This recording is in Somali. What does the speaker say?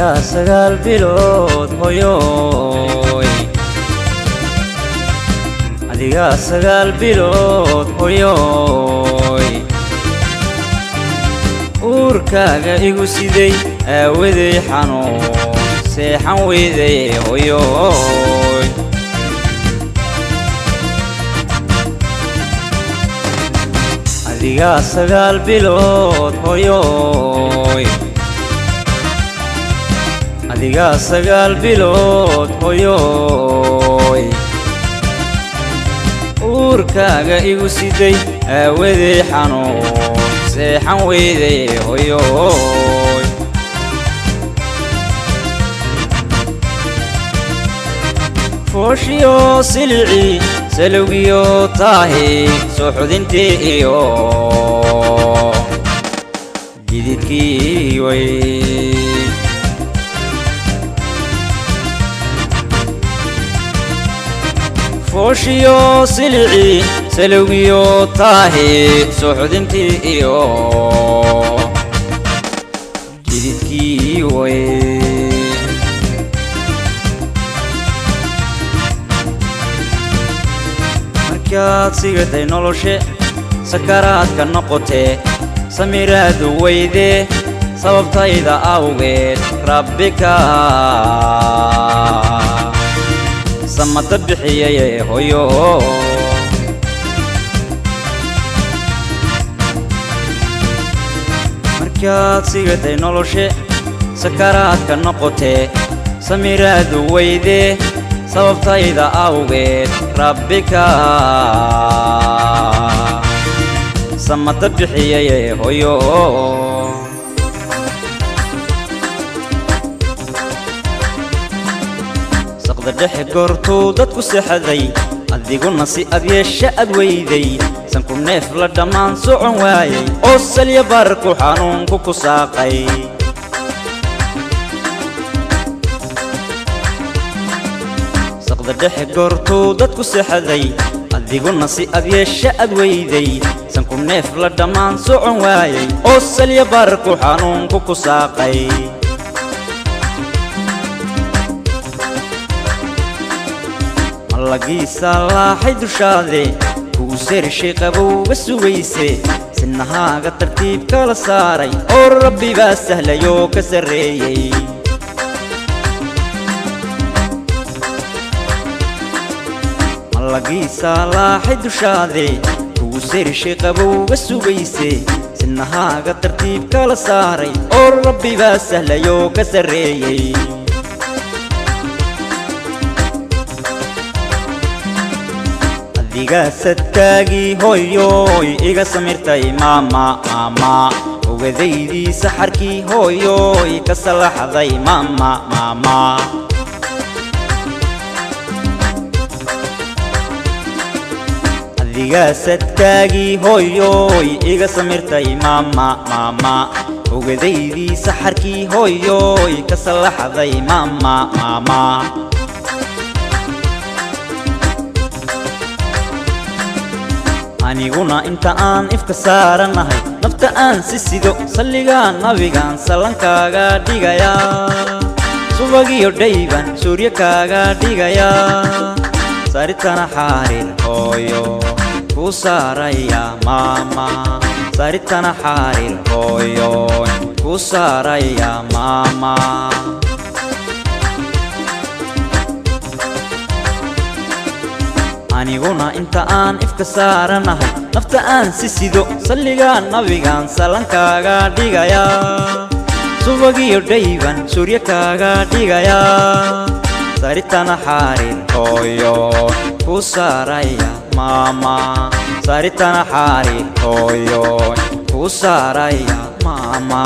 adiga sagaal bilood hooyoy adiga sagaal bilood hooyoy uurkaaga igu siday aawaday xanuun seexan weyday hooyoy adiga sagaal bilood hooyoy adiga sagaal bilood hooyoy uurkaaga igu siday aawaday xanuun seexan weyday hooyoy fooshiyo silci salowgiyo taahi suuxdintii iyo jididkii way fooshiyo silci salowgiyo taahi suuxdintii iyo jididkii way markaad sigatay noloshe sakaraadka noqotee samiraadu weyde sababtayda awgeed rabbika samata bixiyaye hooyo markaad sigatay noloshe sakaraadka noqotee samiraadu weyde sababtayda awgeed rabbika samata bixiyaye hooyo saqda dhexe goortuu dadku seexaday adiguna si ad yeesha ad weyday sanku neef la dhammaan socon waayay oo salya barku xanuunku ku saaqay saqda dhexe goortuu dadku seexaday adiguna si ad yeesha ad weyday sanku neef la dhammaan socon waayay oo salya barku xanuunku ku saaqay malagiisa laaxay dushaade kugu seerishay qabowga sugayse sinahaaga tartiib kala saaray oo rabbi baa sahlayoo ka sarreeyey malagiisa laaxay dushaade kugu seerishay qabowga sugayse sinahaaga tartiib kala saaray oo rabbi baa sahlayoo ka sarreeyey adiga sadkaagii hooyoy iga samirtay maama maama ogadaydii saxarkii hooyoy ka salaxday maama maama adiga sadkaagii hooyoy iga samirtay maama maama ogadaydii saxarkii hooyoy ka salaxday maama maama aniguna inta aan ifka saaranahay nafta aan si sido salligaa nabigaan sallankaaga dhigayaa subagiyo dhayban suuryo kaaga dhigayaa saritana xariir hooyo ku saaraya maama saritana xariir hooyo ku saaraya maama aniguna inta aan ifka saaranahay nafta aan si sido salligaa nabigaan sallankaaga dhigayaa subagiyo dhayban suuryo kaaga dhigayaa saritana xariir hooyo ku saaraya maama saritana xariir hooyo ku saaraya maama